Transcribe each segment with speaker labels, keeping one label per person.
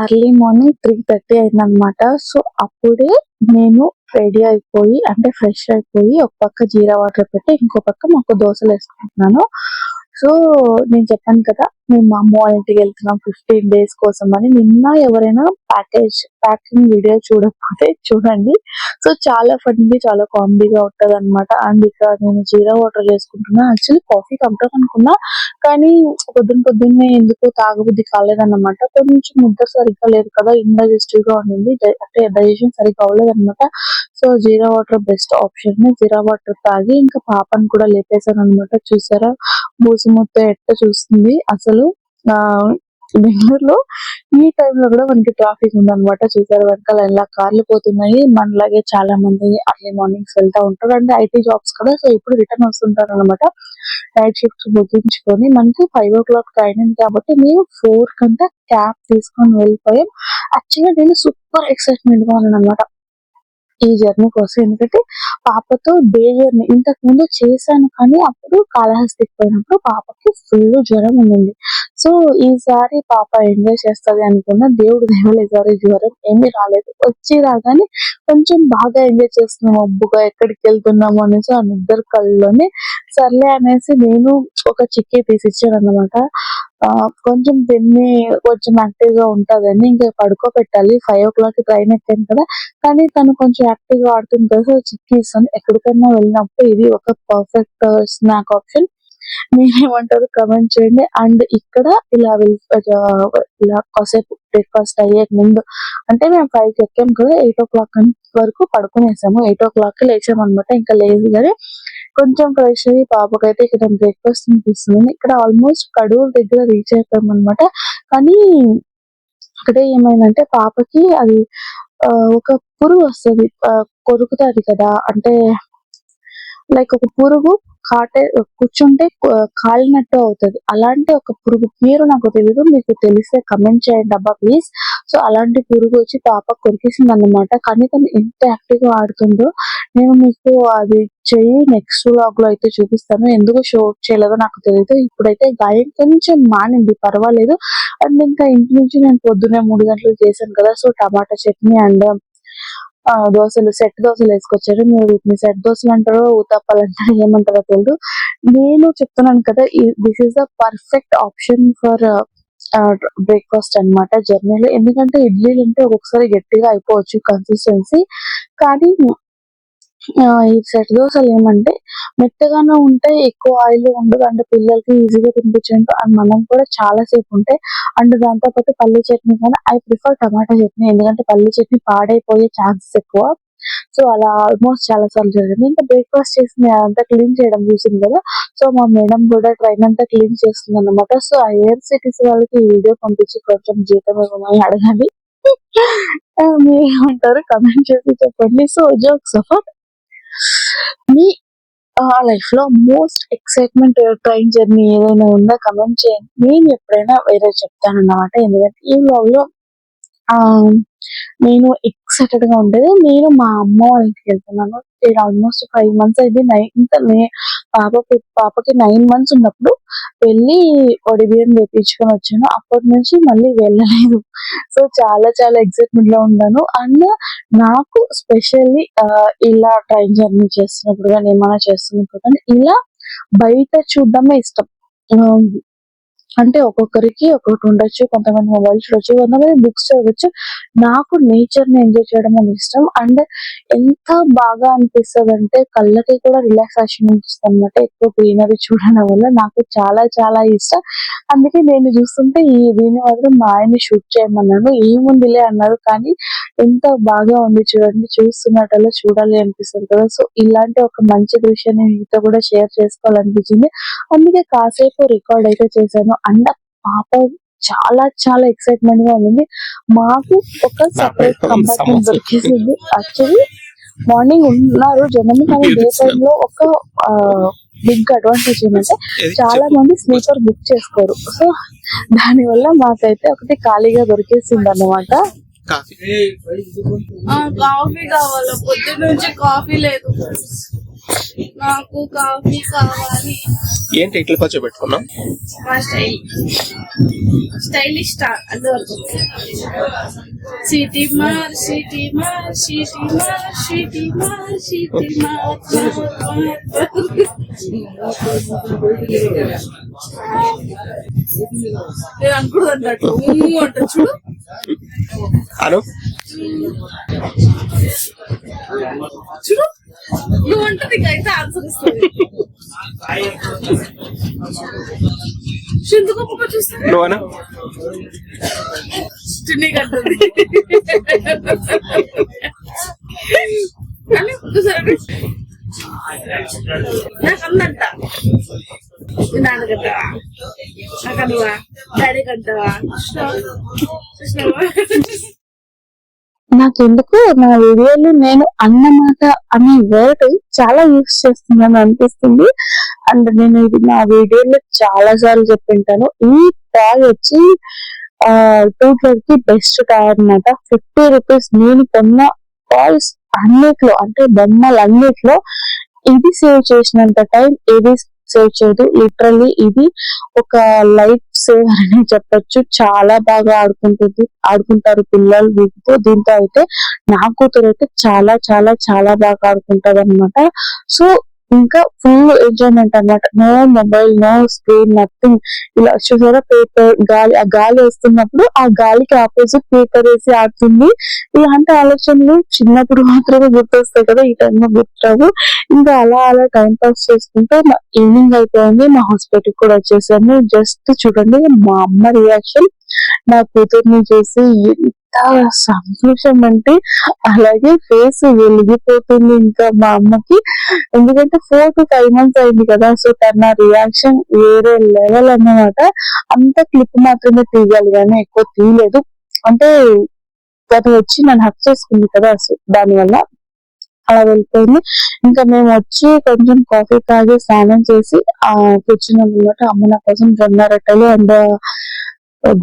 Speaker 1: Early morning 3:30 అయిందనమాట. So అప్పుడే నేను రెడీ అయిపోయి అంటే ఫ్రెష్ అయిపోయి ఒక పక్క జీరా వాటర్ పెట్టి ఇంకో పక్క మాకు దోశలు వేసుకుంటున్నాను. సో నేను చెప్పాను కదా మేము మా అమ్మ వాళ్ళ ఇంటికి వెళ్తున్నాం 15 days కోసం అని. నిన్న ఎవరైనా ప్యాకింగ్ వీడియో చూడకపోతే చూడండి. సో చాలా ఫన్నీ చాలా కామెడీగా ఉంటది అనమాట. అండ్ ఇక్కడ నేను జీరా వాటర్ చేసుకుంటున్నా. యాక్చువల్లీ కాఫీ కంటాను అనుకున్నా కానీ పొద్దున్నే ఎందుకో తాగబుద్ధి కాలేదన్నమాట. కొంచెం నిద్ర సరిగ్గా లేదు కదా, ఇండైజెస్టివ్ గా ఉండింది, అంటే డైజెషన్ సరిగ్గా అవ్వలేదన్నమాట. సో జీరా వాటర్ బెస్ట్ ఆప్షన్. జీరా వాటర్ తాగి ఇంకా పాపను కూడా లేపేశాను అనమాట. చూసారా బూసి మొత్తం ఎట్ట చూస్తుంది అసలు. ఆ బెంగళూరులో ఈ టైంలో కూడా మనకి ట్రాఫిక్ ఉందన్నమాట. చూసారు వెనకాల ఎలా కార్లు పోతున్నాయి. మనలాగే చాలా మంది అర్లీ మార్నింగ్స్ వెళ్తా ఉంటారు. అంటే ఐటీ జాబ్స్ కదా, సో ఇప్పుడు రిటర్న్ వస్తుంటారు అనమాట. నైట్ షిఫ్ట్స్ ముగించుకొని మనకి 5 o'clock అయింది కాబట్టి మేము 4 కంతా క్యాబ్ తీసుకొని వెళ్ళిపోయాం. యాక్చువల్గా నేను సూపర్ ఎక్సైట్మెంట్ గా ఉన్నాను అనమాట ఈ జర్నీ కోసం. ఎందుకంటే పాపతో డే జర్నీ ఇంతకు ముందు చేశాను కానీ అప్పుడు కాళహస్తికి పోయినప్పుడు పాపకి ఫుల్ జ్వరం ఉండింది. సో ఈసారి పాప ఎంజాయ్ చేస్తది అనుకున్న, దేవుడు దేవుడు ఈసారి జ్వరం ఏమీ రాలేదు. వచ్చి రాగానే కొంచెం బాగా ఎంజాయ్ చేస్తున్నాం అబ్బుగా ఎక్కడికి వెళ్తున్నాము అనేసి ఆ నిద్దరు కళ్ళలోనే సర్లే అనేసి నేను ఒక చిక్కీ తీసిచ్చాను అన్నమాట. కొంచెం తిని కొంచెం యాక్టివ్ గా ఉంటదని ఇంకా పడుకోబెట్టాలి. 5 o'clock ట్రైన్ ఎక్కాను కదా, కానీ తను కొంచెం యాక్టివ్ గా ఆడుతుంది కదా, సో చిక్కీ ఇస్తాను. ఎక్కడికైనా వెళ్ళినప్పుడు ఇది ఒక పర్ఫెక్ట్ స్నాక్ ఆప్షన్. మీరేమంటారు కమెంట్ చేయండి. అండ్ ఇక్కడ ఇలా కాసేపు బ్రేక్ఫాస్ట్ అయ్యే ముందు అంటే మేము 5 ఎక్కాం కదా, 8 o'clock వరకు పడుకునేసాము. 8 o'clock లేచాము అనమాట. ఇంకా లేదు కానీ కొంచెం ఫ్రెష్ అయ్యి పాపకైతే ఇక్కడ బ్రేక్ఫాస్ట్ తినిపిస్తున్నాను. ఇక్కడ ఆల్మోస్ట్ కడూరు దగ్గర రీచ్ అయిపోయాం అనమాట. కానీ ఇక్కడ ఏమైందంటే పాపకి అది ఒక పురుగు వస్తుంది, కొరుకుతుంది కదా, అంటే లైక్ ఒక పురుగు కూర్చుంటే కాలినట్టు అవుతుంది. అలాంటి ఒక పురుగు పేరు నాకు తెలీదు, మీకు తెలిస్తే కమెంట్ చేయండి అబ్బా ప్లీజ్. సో అలాంటి పురుగు వచ్చి పాప కొరికేసింది అన్నమాట. కానీ తను ఎంత యాక్టివ్ గా ఆడుతుందో నేను మీకు అది చెయ్యి నెక్స్ట్ వ్లాగ్ లో అయితే చూపిస్తాను. ఎందుకు షో చేయలేదో నాకు తెలియదు. ఇప్పుడైతే గాయం కొంచెం మానింది, పర్వాలేదు. అండ్ ఇంకా ఇంటి నుంచి నేను పొద్దున్నే 3 గంటలకు చేశాను కదా, సో టమాటా చట్నీ అండ్ దోశలు సెట్ దోశలు వేసుకొచ్చారు. మీరు వీటిని సెట్ దోశలు అంటారో ఊతప్పాలు అంటారో ఏమంటారో తెలియదు. నేను చెప్తున్నాను కదా this is the perfect option for breakfast అన్నమాట జర్నీలో. ఎందుకంటే ఇడ్లీలు అంటే ఒక్కొక్కసారి గట్టిగా అయిపోవచ్చు కన్సిస్టెన్సీ, కానీ ఈ సెట్ దోశలు ఏమంటే మెత్తగానే ఉంటాయి, ఎక్కువ ఆయిల్ ఉండదు, అంటే పిల్లలకి ఈజీగా తినిపించండి. అండ్ మనం కూడా చాలా సేపు ఉంటాయి. అండ్ దాంతో పాటు పల్లీ చట్నీ కానీ ఐ ప్రిఫర్ టమాటా చట్నీ, ఎందుకంటే పల్లీ చట్నీ పాడైపోయే ఛాన్సెస్ ఎక్కువ. సో అలా ఆల్మోస్ట్ చాలా సార్లు జరిగింది. ఇంకా బ్రేక్ఫాస్ట్ చేసింది అదంతా క్లీన్ చేయడం చూసింది కదా, సో మా మేడం కూడా ట్రైన్ అంతా క్లీన్ చేస్తుంది అన్నమాట. సో ఆ ఎయిర్ సిటీస్ వాళ్ళకి ఈ వీడియో పంపించి కొంచెం జీతం ఇవ్వమని అడగాలి. మీరేమంటారు కమెంట్ చేసి చెప్పండి. సో జోక్స్ అఫర్ మీ లైఫ్ లో మోస్ట్ ఎక్సైట్మెంట్ ట్రైన్ జర్నీ ఏదైనా ఉందా కమెంట్ చేయండి. నేను ఎప్పుడైనా వేరే చెప్తాను అన్నమాట. ఎందుకంటే ఈ వ్లాగ్ లో నేను ఎక్సైటెడ్ గా ఉండేది నేను మా అమ్మ వాళ్ళ ఇంటికి వెళ్తున్నాను. నేను ఆల్మోస్ట్ 5 months అయింది. పాపకి 9 months ఉన్నప్పుడు వెళ్ళి ఒడి బియ్యం వేపించుకొని వచ్చాను. అప్పటి నుంచి మళ్ళీ వెళ్ళలేదు. సో చాలా చాలా ఎక్సైట్మెంట్ లో ఉన్నాను. అండ్ నాకు స్పెషల్లీ ఇలా ట్రైన్ జర్నీ చేస్తున్నప్పుడు కానీ ఏమైనా చేస్తున్నప్పుడు కానీ ఇలా బయట చూడడమే ఇష్టం. అంటే ఒక్కొక్కరికి ఒక్కొక్కటి ఉండొచ్చు, కొంతమంది మొబైల్ చూడొచ్చు, కొంతమంది బుక్స్ చదవచ్చు. నాకు నేచర్ ని ఎంజాయ్ చేయడం అని ఇష్టం. అండ్ ఎంత బాగా అనిపిస్తుంది అంటే కళ్ళకి కూడా రిలాక్సేషన్ అనిపిస్తుంది అనమాట. ఎక్కువ గ్రీనరీ చూడడం వల్ల నాకు చాలా చాలా ఇష్టం. అందుకే నేను చూస్తుంటే దీని మాత్రం మా ఆయన్ని షూట్ చేయమన్నాను. ఏముందిలే అన్నారు, కానీ ఎంత బాగా ఉంది చూడండి, చూస్తున్నట్టల్లా చూడాలి అనిపిస్తుంది కదా. సో ఇలాంటి ఒక మంచి దృశ్యాన్ని మీతో కూడా షేర్ చేసుకోవాలనిపించింది. అందుకే కాసేపు రికార్డ్ అయితే చేశాను. అండ్ పాప చాలా చాలా ఎక్సైట్మెంట్ గా ఉంది. మాకు ఒక సెపరేట్ కంపార్ట్మెంట్ దొరికేసింది. యాక్చువల్లీ మార్నింగ్ ఉన్నారు జనము, కానీ డే టైమ్ లో ఒక బిగ్ అడ్వాంటేజ్ ఏంటంటే చాలా మంది స్లీపర్ బుక్ చేసుకోరు. సో దాని వల్ల మాకైతే ఒకటి ఖాళీగా దొరికేసింది అన్నమాట.
Speaker 2: కాఫీ కావాలా, పొద్దున్న నుంచి కాఫీ లేదు.
Speaker 1: నాకు కాఫీ కావాలి.
Speaker 2: ఏంటి ఇట్లా పచ్చ పెట్టుకున్నా?
Speaker 1: మా స్టైలిష్ అంతవరకు. సిటీ మార్ సిటీ మార్ సిటీ మార్ సిటీ మార్ సిటీ మార్ నేను అనుకున్నది అన్నట్టు అంట చూడు.
Speaker 2: హలో
Speaker 1: చూడు నువ్వు అంటే అయితే ఆన్సర్ ఇస్తుంది. ఎందుకు ఒక్కొక్క చూస్తాను
Speaker 2: నువ్వనా
Speaker 1: కంటుంది నాకు అందంట. నాన్నకంటావా నాకు అనువా డాడీ కంటావా నాకెందుకు నా వీడియోలో నేను అన్నమాట అనే వర్డ్ చాలా యూజ్ చేస్తున్నాను అనిపిస్తుంది. అండ్ నేను ఇది నా వీడియోలో చాలా సార్లు చెప్పింటాను. ఈ టాయ్ వచ్చి 212 బెస్ట్ టాయ్ అన్నమాట. 50 రూపీస్. నేను కొన్న టాయ్స్ అన్నిట్లో అంటే బొమ్మలు అన్నిట్లో ఇది సేవ్ చేసినంత టైం ఏది సేవ్ చేయదు. లిటరల్లీ ఇది ఒక లైఫ్ సేవర్ అని చెప్పొచ్చు. చాలా బాగా ఆడుకుంటారు పిల్లలు వీటితో. దీంతో అయితే నా కూతురు అయితే చాలా చాలా చాలా బాగా ఆడుకుంటారు అనమాట. సో ఇంకా ఫుల్ ఎంజాయ్మెంట్ అనమాట. No mobile, no screen, nothing. ఇలా చూసారా పేపర్ ఆ గాలి వస్తున్నప్పుడు ఆ గాలికి ఆపోజిట్ పేపర్ వేసి ఆడుతుంది. ఇలాంటి ఆలోచనలు చిన్నప్పుడు మాత్రమే గుర్తొస్తాయి కదా, ఈ టైంలో గుర్తురావు. ఇంకా అలా టైం పాస్ చేసుకుంటే ఈవినింగ్ అయిపోయింది. మా హాస్పిటల్ కూడా వచ్చేసాను. జస్ట్ చూడండి మా అమ్మ రియాక్షన్ నా కూతుర్ని చూసి ఎంత సంతోషం అంటే అలాగే ఫేస్ వెలిగిపోతుంది ఇంకా మా అమ్మకి. ఎందుకంటే 4 to 5 months అయింది కదా. సో తన రియాక్షన్ వేరే లెవెల్ అన్నమాట. అంత క్లిప్ మాత్రమే తీయగలిగాను, ఎక్కువ తీయలేదు. అంటే తను వచ్చి నన్ను హక్ చేసుకుంది కదా, దానివల్ల అలా వెళ్ళిపోయింది. ఇంకా మేము వచ్చి కొంచెం కాఫీ తాగి స్నానం చేసి కూర్చున్నాం అనమాట. అమ్మ నా కోసం జొన్న రొట్టెలు అండ్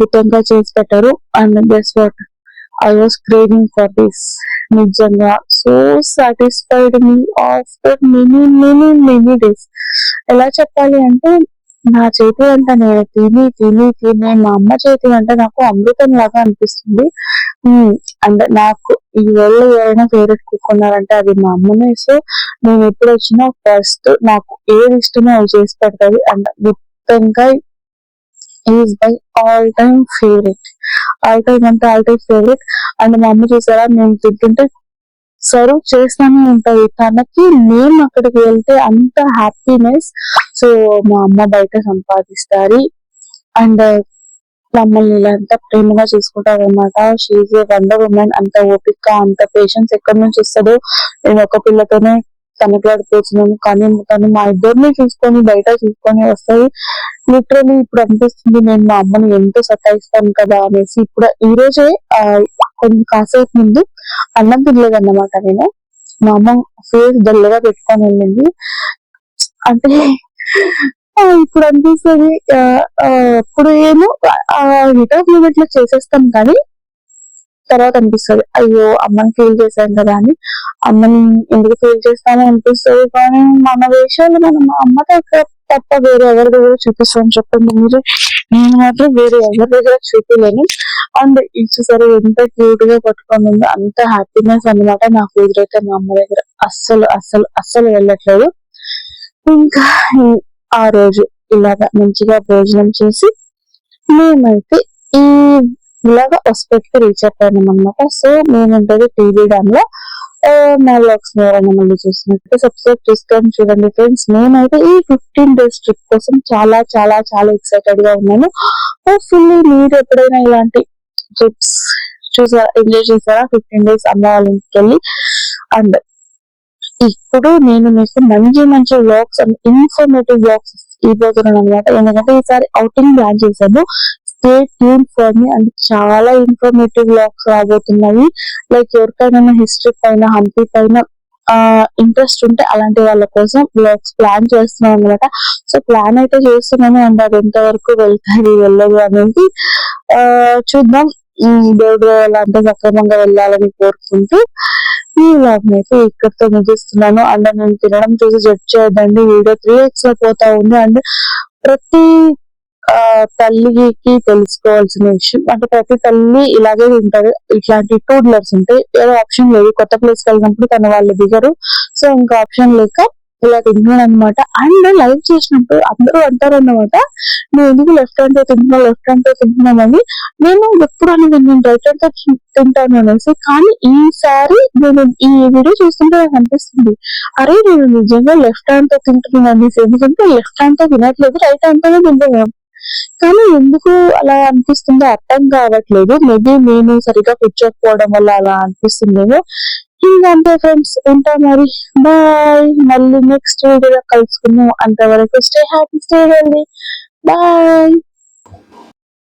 Speaker 1: గుత్తంగా చేసి పెట్టారు. And guess what, I was craving for this. నిజంగా సో సాటిస్ఫైడ్ మీ ఆఫ్టర్ మెనీ డేస్. ఎలా చెప్పాలి అంటే నా చేతి వంట నేను తిని మా అమ్మ చేతి వంట నాకు అమృతం లాగా అనిపిస్తుంది. అండ్ నాకు ఈ వరల్డ్ ఎవరైనా ఫేవరెట్ కుక్ ఉన్నారంటే అది మా అమ్మనే. సో నేను ఎప్పుడు వచ్చినా ఫస్ట్ నాకు ఏది ఇష్టమో అది చేసి పెడతాది. అండ్ గుత్తంకాయ is my all time favourite. All time favourite. And మా అమ్మ చూసారా నేను తింటుంటే సర్వ్ చేస్తానే ఉంటది. తనకి మేము అక్కడికి వెళ్తే అంత హ్యాపీనెస్. సో మా అమ్మ బయట సంపాదిస్తారు అండ్ మమ్మల్ని ఇలా ఎంత ప్రేమగా చూసుకుంటారు అనమాట. She a wonder woman. అంత ఓపిక అంత పేషెన్స్ ఎక్కడి నుంచి వస్తుందో. నేను ఒక పిల్లతోనే కనకలాడిపోతున్నాను, కానీ తను మా ఇద్దరిని చూసుకొని బయట చూసుకొని వస్తాయి. లిటరలీ ఇప్పుడు అనిపిస్తుంది నేను మా అమ్మని ఎంతో సతాయిస్తాను కదా అనేసి. ఇప్పుడు ఈ రోజే కొంచెం కాసేపు ముందు అన్నం తినలేదు అన్నమాట నేను. మా అమ్మ ఫేస్ డల్గా పెట్టుకొని వెళ్ళింది. అంటే ఇప్పుడు అనిపిస్తుంది ఇప్పుడు ఏమో రిటర్న్ లిమిట్ లో చేసేస్తాను, కానీ తర్వాత అనిపిస్తుంది అయ్యో అమ్మని ఫీల్ చేశాను కదా అని. అమ్మని ఎందుకు ఫీల్ చేస్తానో అనిపిస్తుంది, కానీ మన విషయాలు మనం మా అమ్మ దగ్గర తప్ప వేరే ఎవరి దగ్గర చూపిస్తామని చెప్పండి మీరు. నేను మాత్రం వేరే ఎవరి దగ్గర చూపించలేను. అండ్ చూసారు ఎంత క్యూట్ గా పట్టుకొని ఉందో, అంత హ్యాపీనెస్ అన్నమాట. నా కూతురు అయితే మా అమ్మ దగ్గర అస్సలు వెళ్ళట్లేదు. ఇంకా ఆ రోజు ఇలాగా మంచిగా భోజనం చేసి మేమైతే ఈ ఇలాగా హాస్పిటల్ కి రీచ్ అయిపోయాం అనమాట. సో మేముంటది టీవీ డామ్ లో. నా వ్లాగ్స్ ఎవరైనా మళ్ళీ చూసినట్టు సబ్స్క్రైబ్ చేసుకొని చూడండి ఫ్రెండ్స్. నేనైతే ఈ 15 days ట్రిప్ కోసం చాలా చాలా చాలా ఎక్సైటెడ్ గా ఉన్నాను. హోప్ఫుల్లీ మీరు ఎప్పుడైనా ఇలాంటి ట్రిప్స్ ఎంజాయ్ చేశారా 15 days అమ్మ వాళ్ళ ఇంటికి వెళ్ళి. అండ్ ఇప్పుడు నేను మీకు మంచి వ్లాగ్స్ అండ్ ఇన్ఫర్మేటివ్ వ్లాగ్స్ ఇవ్వబోతున్నాను అనమాట. ఎందుకంటే ఈసారి అవుటింగ్ ప్లాన్ చేశాను. Stay tune for me. And చాలా ఇన్ఫర్మేటివ్ వ్లాగ్స్ రాబోతున్నాయి. లైక్ ఎవరికైనా హిస్టరీ పైన, హంపి పైన ఇంట్రెస్ట్ ఉంటే అలాంటి వాళ్ళ కోసం వ్లాగ్స్ ప్లాన్ చేస్తున్నాను అనమాట. సో ప్లాన్ అయితే చేస్తున్నాను. అండ్ అది ఎంతవరకు వెళ్తాది వెళ్ళదు అనేది చూద్దాం. దేవుడు అంతా సక్రమంగా వెళ్ళాలని కోరుకుంటూ ఈ వ్లాగ్ అయితే ఇక్కడితో ముగిస్తున్నాను. అండ్ నేను తినడం చూసి జడ్జ్ చేయొద్దండి, వీడియో 3x లో పోతా ఉంది. అండ్ ప్రతి తల్లికి తెలుసుకోవాల్సిన విషయం అంటే ప్రతి తల్లి ఇలాగే తింటారు. ఇట్లాంటి టూడ్లర్స్ ఉంటాయి, ఏదో ఆప్షన్ లేదు. కొత్త ప్లేస్ కి వెళ్ళినప్పుడు తన వాళ్ళు దిగరు, సో ఇంకా ఆప్షన్ లేక ఇలా తింటున్నాను అనమాట. అండ్ లైవ్ చేసినప్పుడు అందరూ అంటారు అన్నమాట, నువ్వు ఎందుకు లెఫ్ట్ హ్యాండ్ తో తింటున్నామని. నేను ఎప్పుడు అనేది నేను రైట్ హ్యాండ్ తో తింటాను అనేసి, కానీ ఈసారి నేను ఈ వీడియో చూస్తుంటే నాకు అనిపిస్తుంది, అరే నేను నిజంగా లెఫ్ట్ హ్యాండ్ తో తింటున్నాను అనేసి. ఎందుకంటే లెఫ్ట్ హ్యాండ్ తో తినట్లేదు, రైట్ హ్యాండ్ తోనే తింటున్నాను. కానీ ఎందుకు అలా అనిపిస్తుందో అర్థం కావట్లేదు. మేబీ నేను సరిగా కూర్చోకపోవడం వల్ల అలా అనిపిస్తుందేమో. ఇంకంతే ఫ్రెండ్స్, ఉంటా మరి, బాయ్. మళ్ళీ నెక్స్ట్ వీడియోలో కలుసుకుందాం. అంతవరకు stay happy, stay healthy, bye.